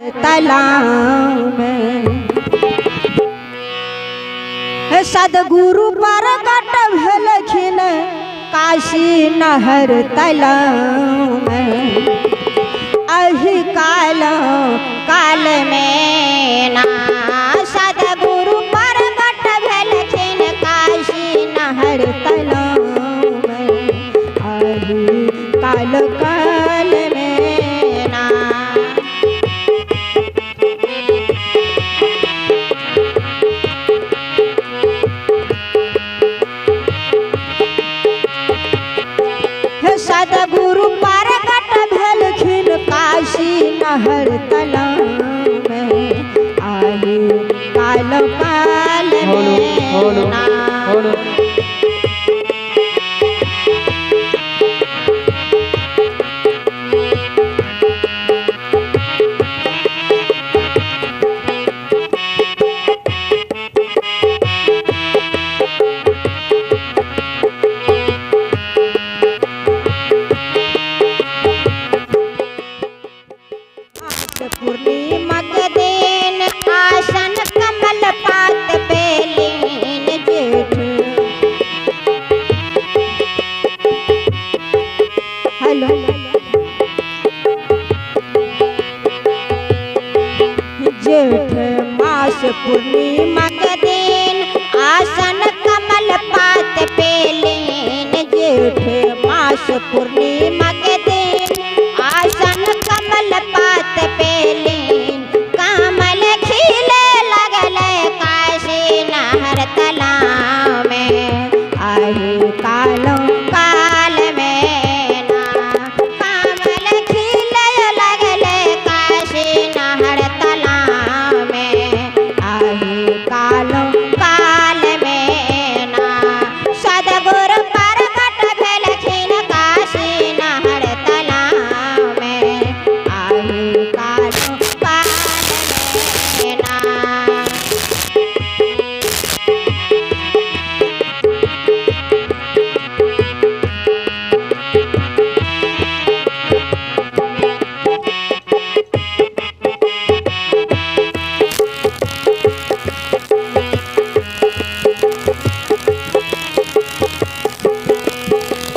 तालाब में सदगुरु प्रकट भेलखिन काशी नहर तालाब में। अहि काल काल में ना सदगुरु प्रकट भेलखिन काशी नहर तालाब में। अहि काल काल में ना सदगुरु प्रकट भेलखिन काशी नहर तालाब में। आहि काल काल में ना पूर्णिमा के दिन आसन कमल पात पे लीन जेठ। हेलो जेठ मास पूर्णिमा के दिन आसन कमल पात पे लीन जेठ मास पूर्णिमा के दिन आसन कमल पात पे लीन। कमल खिले लगले काशी नहर तालाब में। आहि काल काल में ना कमल खिले लगले काशी नहर तालाब में। आहि काल काल में ना सदगुरु प्रकट भेलखिन काशी नहर तालाब में। आहि काल काल में ना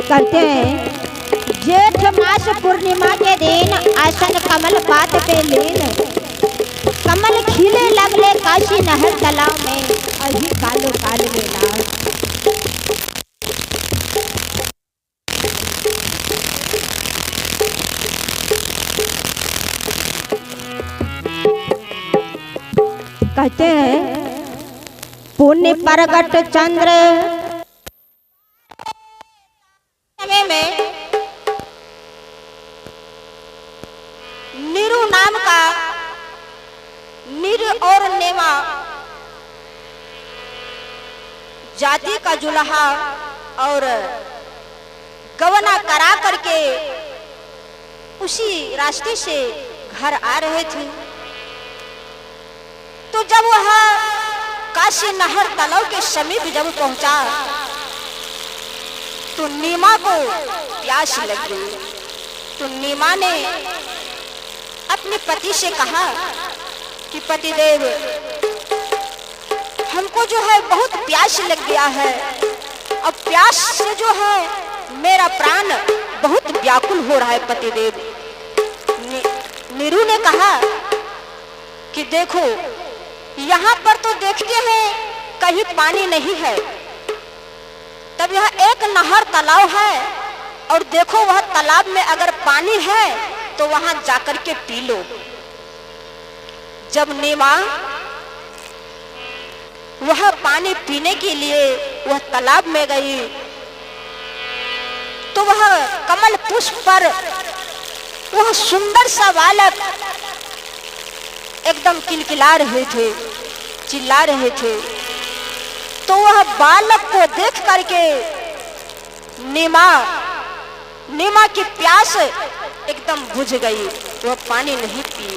कहते हैं जेठ मास पूर्णिमा के दिन आसन कमल पात पे लीन। कमल खिले लगले काशी नहर तालाब में। अहि कालो काल में ना कहते हैं पुण्य प्रगट चंद्र समय में नीरू नाम का नीर और नेवा जाति का जुल्हा और गवना करा करके उसी रास्ते से घर आ रहे थे। तो जब वह काशी नहर तालाब के समीप जब पहुंचा तो नीमा को प्यास लग गई। तो नीमा ने अपने पति से कहा कि पतिदेव हमको जो है बहुत प्यास लग गया है। अब प्यास से जो है मेरा प्राण बहुत व्याकुल हो रहा है पतिदेव। नीरू ने कहा कि देखो यहाँ पर तो देखते हैं कहीं पानी नहीं है। तब यह एक नहर तालाब है और देखो वह तालाब में अगर पानी है तो वहां जाकर के पी लो। जब नीमा वह पानी पीने के लिए वह तालाब में गई तो वह कमल पुष्प पर वह सुंदर सा बालक एकदम किलकिला रहे थे, चिल्ला रहे थे। तो वह बालक को देख करके नीमा की प्यास एकदम बुझ गई। वह पानी नहीं पी।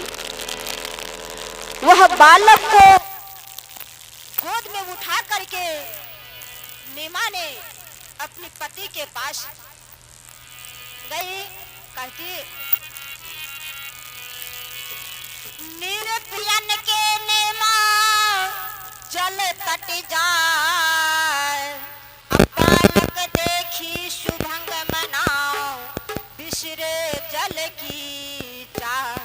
वह बालक को गोद में उठा करके नीमा ने अपने पति के पास गई। कहती निर्पियन के नेमा जल तट जाए, अब बालक देखी शुभंग मनाओ, बिसरे जल की चाह।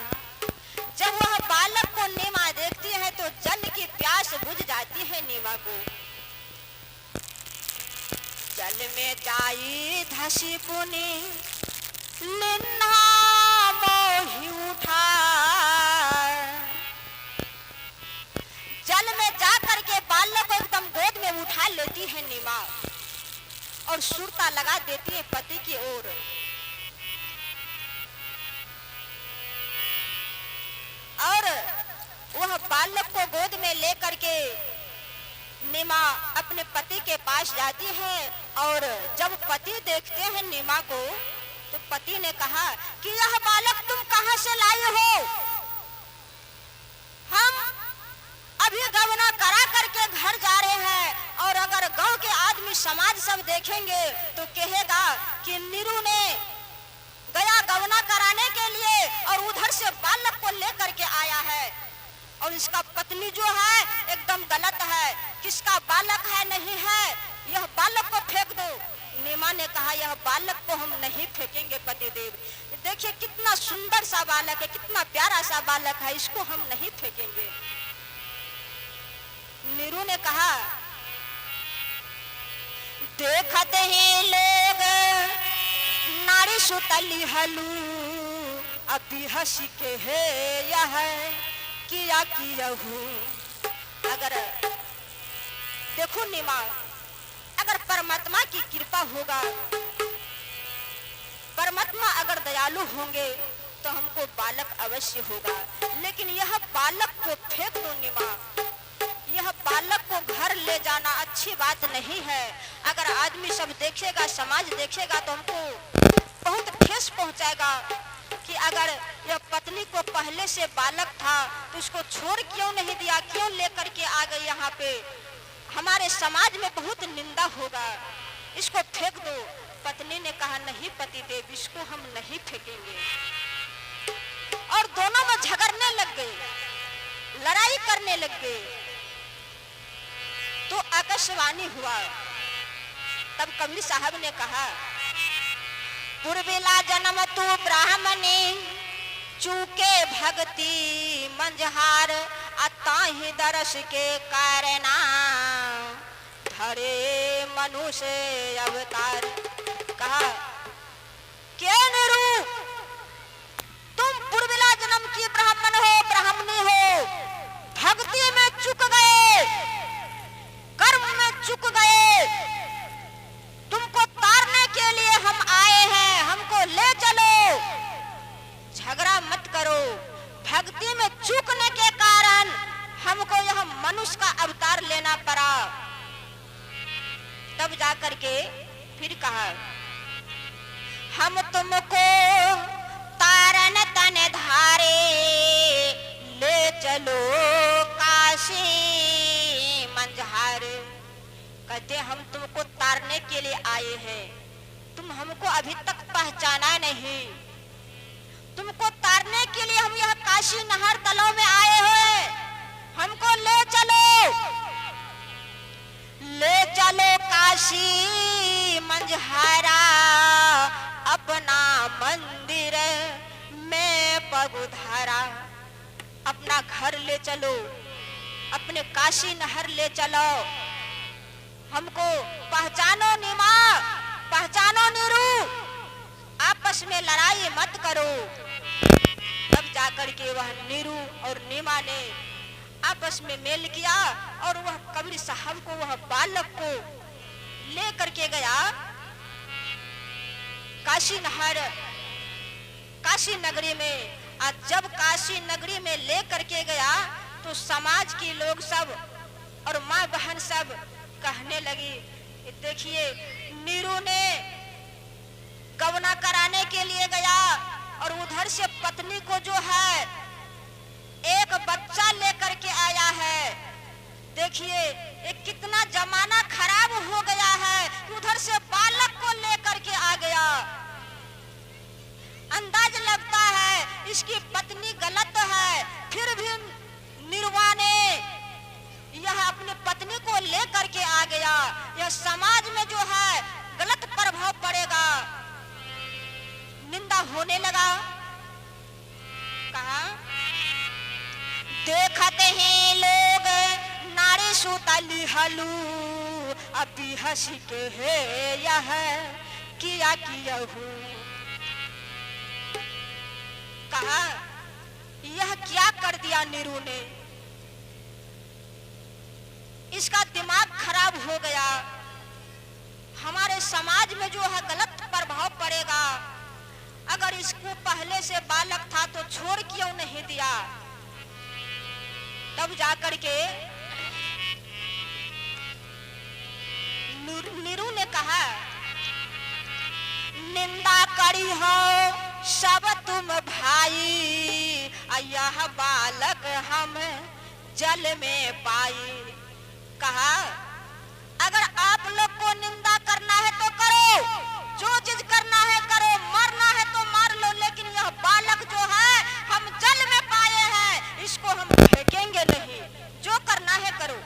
जब वह बालक को नीमा देखती है तो जल की प्यास बुझ जाती है नीमा को। जल में जाई धसी पुनी निन्हा मोहि उठा। जल में जा करके बालक को एकदम गोद में उठा लेती है नीमा और सुरता लगा देती है पति की ओर। और वह बालक को गोद में लेकर के नीमा अपने पति के पास जाती है। और जब पति देखते हैं नीमा को तो पति ने कहा कि यह बालक तुम कहां से लाई हो? हम अभी गवना करा करके घर जा रहे हैं और अगर गांव के आदमी समाज सब देखेंगे तो कहेगा कि नीरू ने गया गवना कराने के लिए और उधर से बालक को लेकर के आया है और इसका पत्नी जो है एकदम गलत है, किसका बालक है नहीं है, यह बालक को फेंक दो। नीमा ने कहा यह बालक को हम नहीं फेंकेंगे पतिदेव, देखिए कितना सुंदर सा बालक है, कितना प्यारा सा बालक है, इसको हम नहीं फेंकेंगे। नीरू ने कहा देखते ही लोग नारी सुतली हलू, अभी हंसी के है यह किया कियहू। अगर देखो नीमा, अगर परमात्मा की कृपा होगा, परमात्मा अगर दयालु होंगे तो हमको बालक अवश्य होगा। लेकिन यह बालक को फेंक दो नीमा, यह बालक को घर ले जाना अच्छी बात नहीं है। अगर आदमी सब देखेगा, समाज देखेगा तो हमको बहुत ठेस पहुंचाएगा कि अगर यह पत्नी को पहले से बालक था तो इसको छोड़ क्यों नहीं दिया, क्यों लेकर के आ गई यहाँ पे, हमारे समाज में बहुत निंदा होगा, इसको फेंक दो। पत्नी ने कहा नहीं पतिदेव, इसको हम नहीं फेंकेंगे। और दोनों में झगड़ने लग गए, लड़ाई करने लग गए। तो आकाशवाणी हुआ, तब कबीर साहब ने कहा पूर्विला जन्म तू ब्राह्मणी, चूके भक्ति मंझहार, अताहि दरस के कारना, धरे मनुष्य अवतार। कहा क्या नीरू, तुम पूर्विला जन्म की ब्राह्मण हो, ब्राह्मणी हो, भक्ति में चूक गए, कर्म में चूक गए, तुमको तारने के लिए हम आए हैं, हमको ले चलो, झगड़ा मत करो। भक्ति में चूकने के कारण हमको यह मनुष्य का अवतार लेना पड़ा। तब जाकर के फिर कहा हम तुमको तारन तन धारे, ले चलो काशी मंझार। कहते हम तुमको तारने के लिए आए हैं, तुम हमको अभी तक पहचाना नहीं, तुमको तारने के लिए हम यह काशी नहर तलाव में आए हैं, हमको ले चलो, ले चलो काशी मंझारा, अपना मंदिर में पगुधारा। अपना घर ले चलो, अपने काशी नहर ले चलो, हमको पहचानो नीमा, पहचानो नीरू, आपस में लड़ाई मत करो। तब जाकर के वह नीरू और नीमा ने आपस में मेल किया और वह कबीर साहब को, वह बालक को ले करके गया काशी नहर, काशी नगरी में। आज जब काशी नगरी में ले करके गया तो समाज के लोग सब और माँ बहन सब कहने लगी, देखिए नीरू ने गवना कराने के लिए गया और उधर से पत्नी को जो है एक बच्चा लेकर के आया है। देखिए ये कितना जमाना खराब हो गया है, उधर से बालक को लेकर के आ गया। अंदाज लगता है इसकी पत्नी गलत है, फिर भी निर्वाणे यह अपनी पत्नी को लेकर के आ गया। यह समाज में जो है गलत प्रभाव पड़ेगा, निंदा होने लगा। कहा देखते हैं लोग नारी सुतली हलू अभी हंसी के है यह किया कियहू। कहा यह क्या कर दिया नीरू ने, इसका दिमाग खराब हो गया, हमारे समाज में जो है गलत प्रभाव पड़ेगा। अगर इसको पहले से बालक था तो छोड़ क्यों नहीं दिया। तब जाकर के नीरू ने कहा निंदा करी हो सब तुम भाई, यह बालक हम जल में पाई। कहा अगर आप लोग को निंदा करना है तो करो, जो चीज करना है करो, मरना है तो मार लो, लेकिन यह बालक जो है हम जल में पाए हैं, इसको हम फेंकेंगे नहीं। जो करना है करो,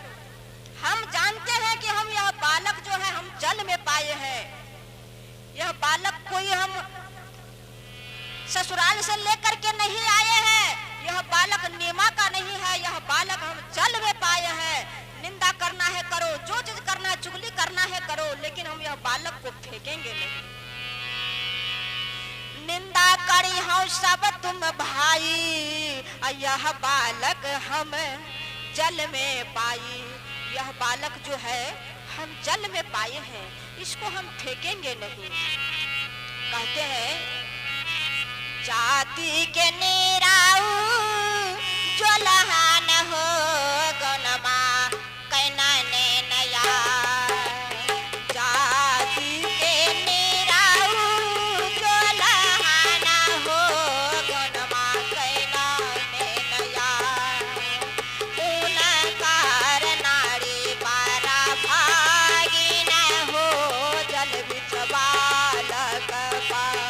हम जानते हैं कि हम यह बालक जो है हम जल में पाए हैं। यह बालक कोई हम ससुराल से लेकर के नहीं आए हैं, यह बालक नीमा का नहीं है, यह बालक हम जल में पाए हैं। निंदा करना है करो, जो चीज करना है, चुगली करना है करो, लेकिन हम यह बालक को फेंकेंगे नहीं। निंदा करी हो सब तुम भाई, यह बालक हम जल में पाई। यह बालक जो है हम जल में पाए हैं, इसको हम फेंकेंगे नहीं। कहते हैं जाति के निराऊ जो लहान हो गनमा कैना ने नया। जाति के निराऊ जो लहान हो गनमा कैना ने नया। उनकार नारी पारा भागी न हो जल बिच बालक पार।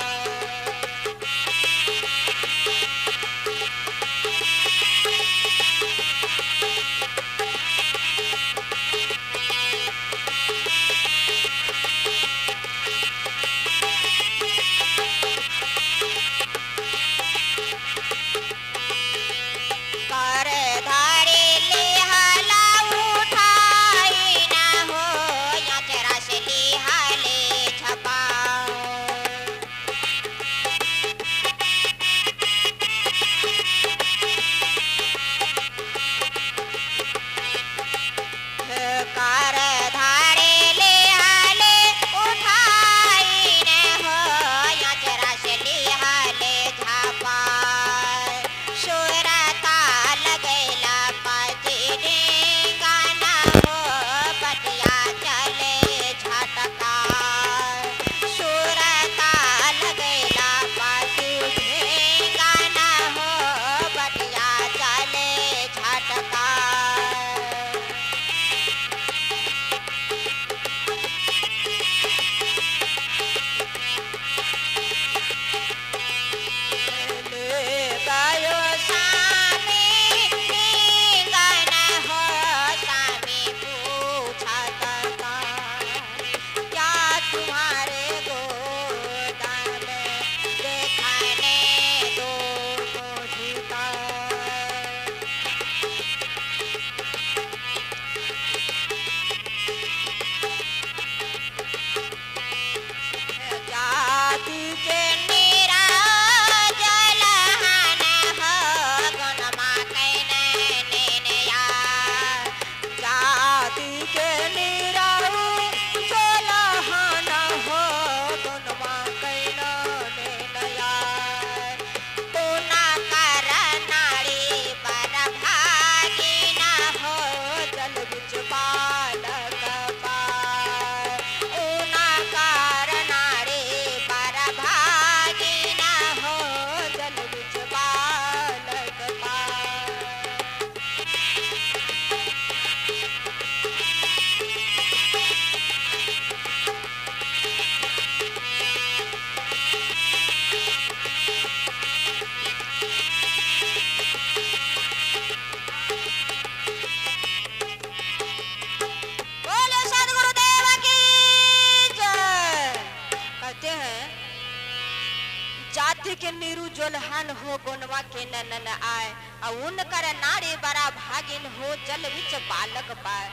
ब्राह्मण हो गुणवा के ननन आए, और उनकर नारी बड़ा भागिन हो जल विच बालक पाए।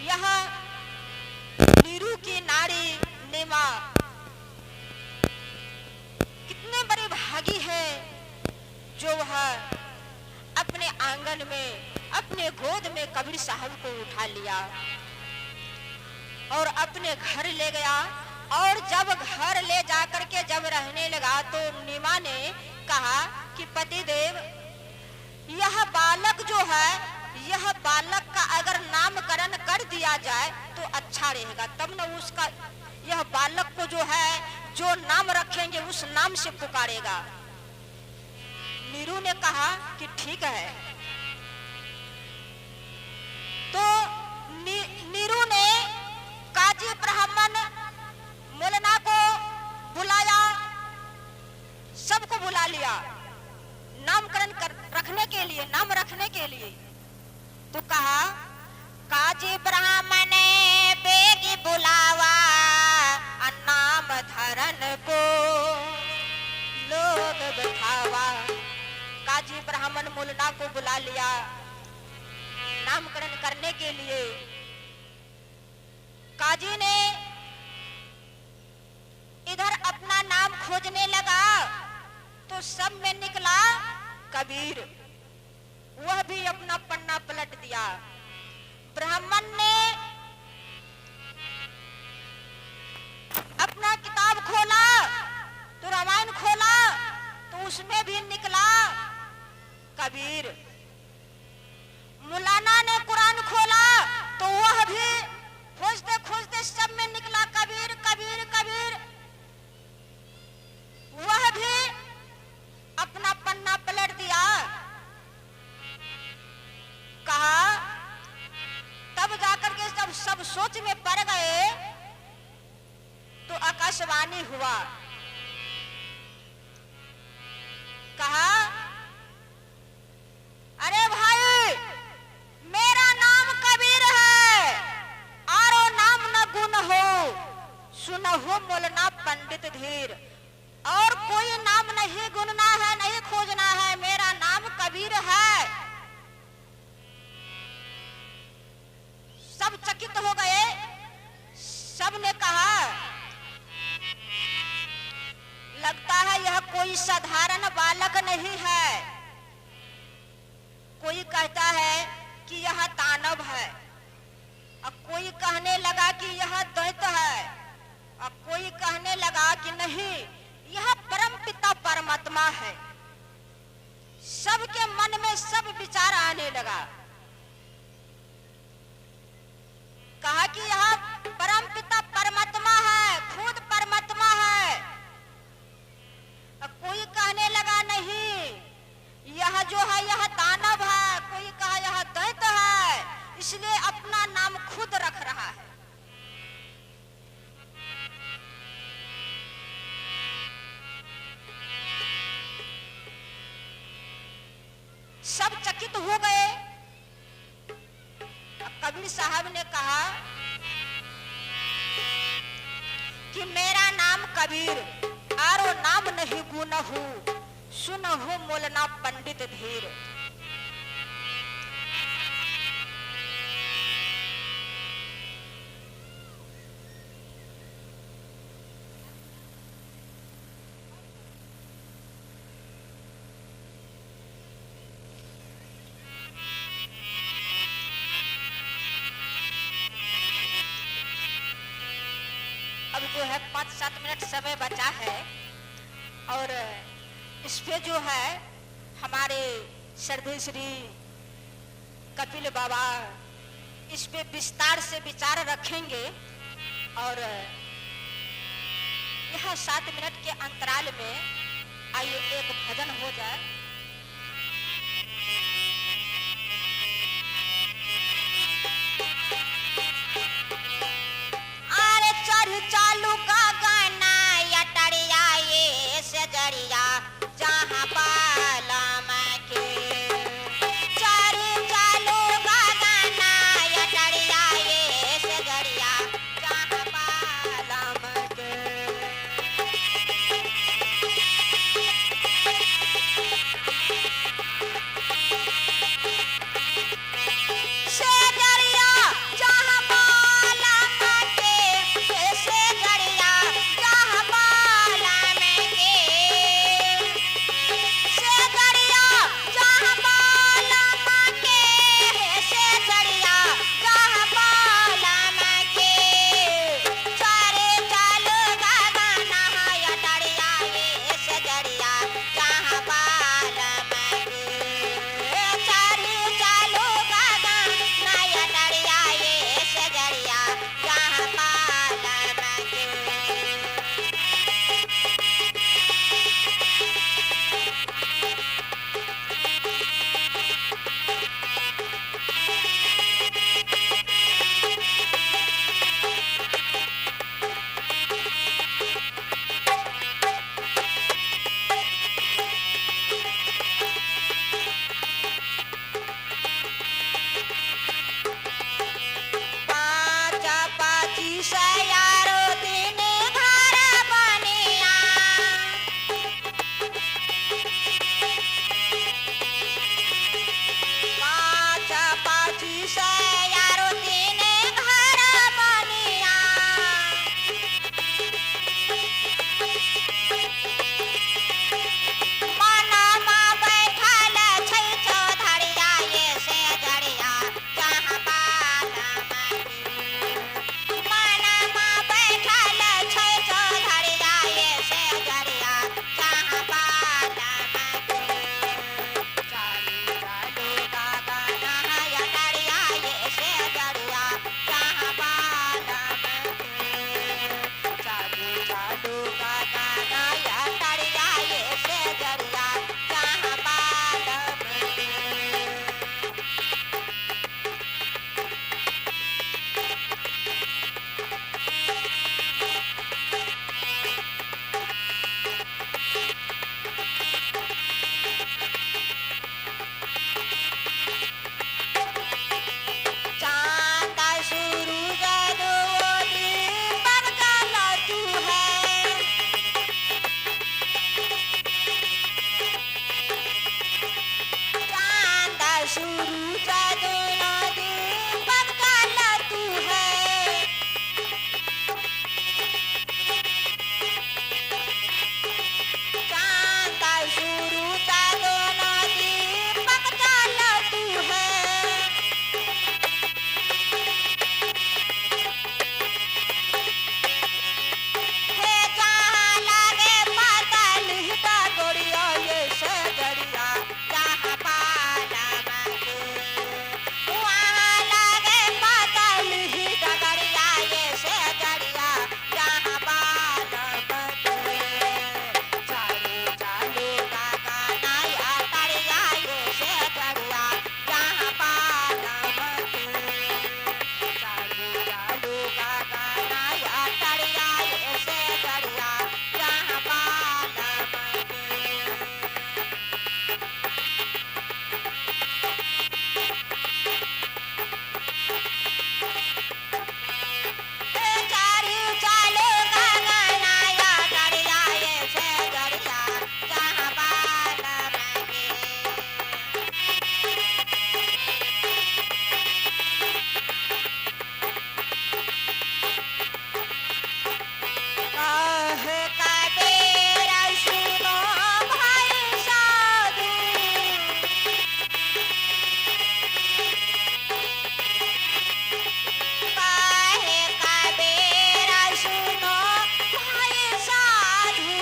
यह नीरू की नारी निमा कितने बड़ी भागी है जो वह अपने आंगन में अपने गोद में कबीर साहब को उठा लिया और अपने घर ले गया। और जब घर ले जाकर के जब रहने लगा तो नीमा ने कहा कि पतिदेव, यह बालक जो है, यह बालक का अगर नामकरण कर दिया जाए तो अच्छा रहेगा, तब न उसका यह बालक को जो है जो नाम रखेंगे उस नाम से पुकारेगा। नीरू ने कहा कि ठीक है। तो नीरू ने काजी ब्राह्मण मोलना को बुलाया, सबको बुला लिया नामकरण रखने के लिए, नाम रखने के लिए। तो कहा काजी ब्राह्मण बेगी बुलावा, नाम धरन को लोग बैठावा। काजी ब्राह्मण मोलना को बुला लिया नामकरण करने के लिए। काजी ने इधर अपना नाम खोजने लगा तो सब में निकला कबीर, वह भी अपना पन्ना पलट दिया। ब्राह्मण ने अपना किताब खोला तो रामायण खोला तो उसमें भी निकला कबीर। मौलाना ने कुरान खोला तो वह भी खोजते खोजते सब में निकला कबीर कबीर कबीर। वह भी अपना पन्ना पलट दिया। कहा तब जाकर के जब सब सोच में पड़ गए तो आकाशवाणी हुआ। कहा अरे भाई, मेरा नाम कबीर है, आरो नाम न गुण हो, सुनहो मोलना पंडित धीर। और कोई नाम नहीं गुनना है, नहीं खोजना है, मेरा नाम कबीर है। सब चकित हो गए। सब ने कहा लगता है यह कोई साधारण बालक नहीं है। कोई कहता है कि यह दानव है, और कोई कहने लगा कि यह दैत्य है, और कोई कहने लगा कि नहीं यह परम पिता परमात्मा है। सबके मन में सब विचार आने लगा। कहा कि यह परम पिता परमात्मा है, खुद परमात्मा है। कोई कहने लगा नहीं यह जो है यह दानव है, कोई कहा यह दैत्य है, इसलिए अपना नाम खुद रख रहा है। सब चकित हो गए। कबीर साहब ने कहा कि मेरा नाम कबीर, आरो नाम नहीं गुनहु, सुनहु मोलना पंडित धीर। अब जो है 5-7 मिनट समय बचा है, और इस पे जो है हमारे श्रद्धेय श्री कपिल बाबा इस पे विस्तार से विचार रखेंगे। और यह 7 मिनट के अंतराल में आइए एक भजन हो जाए। चालू का गाना या टड़िया ये सजरिया जहाँ पालम के, चालू का गाना या टड़िया ये सजरिया जहाँ पालम के। शुरू जादू नदी पगला तू है चांदा शुरू जादू नदी पगला तू है हे जहाँ लागे पाताल हिता गोरिया ये सजरिया जहाँ पाला मांगे वहाँ लागे पाताल हिता गोरिया ये सजरिया जहाँ पाला मांगे चालू चालू का गाना या तड़िया ये सजरिया जहाँ पाला मांगे चालू चालू का गाना या तड़िया ये सजरिया जहाँ पाला मांगे चारू चालू का गाना या तड़िया ये सजरिया जहाँ पाला मांगे काहे का बेरा सुनो भाई साधु काहे का बेरा सुनो भाई साधु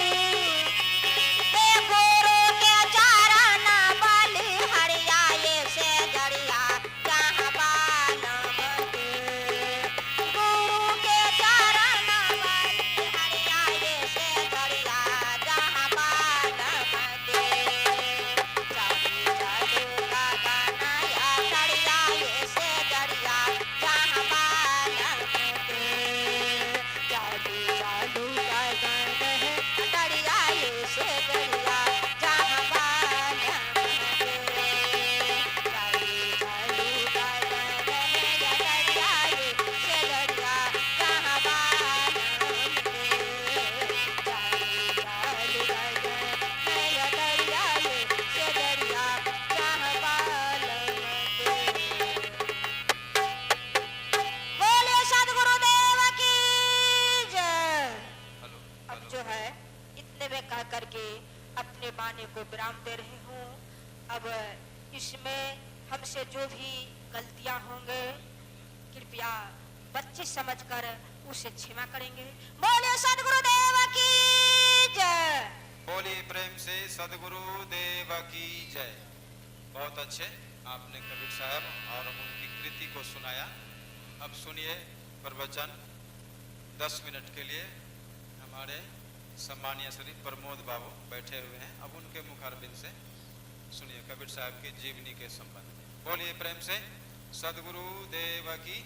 देखो रो के चारा ना बाली हरिया ये से जरिया जहाँ बाल मगे गुरु के चारा ना बाली हरिया ये से जरिया जहाँ बाल मगे चालू चालू का गाना या तड़िया ये से जरिया जहाँ बाल मगे चालू चालू का गाना है तड़िया ये से जरिया जहाँ बाल मगे चालू चालू का गाना है या तड़िया ये से जरिया जहाँ बाल मगे चालू चालू का गाना है या तड़िया ये से जरिया जहाँ बाल मगे बोले सदगुरुदेव की जय। अब जो है इतने में कह करके अपने बाने को विराम दे रही हूँ। अब इसमें हमसे जो भी गलतियां होंगे कृपया बच्चे समझकर उसे क्षमा करेंगे। बोले सदगुरुदेव की जय। बोलिए प्रेम से सदगुरु देव की जय। बहुत अच्छे आपने कबीर साहब और उनकी कृति को सुनाया। अब सुनिए प्रवचन 10 मिनट के लिए हमारे सम्मानीय श्री प्रमोद बाबू बैठे हुए हैं। अब उनके मुखारबिंद से सुनिए कबीर साहब की जीवनी के संबंध में। बोलिए प्रेम से सदगुरु देव की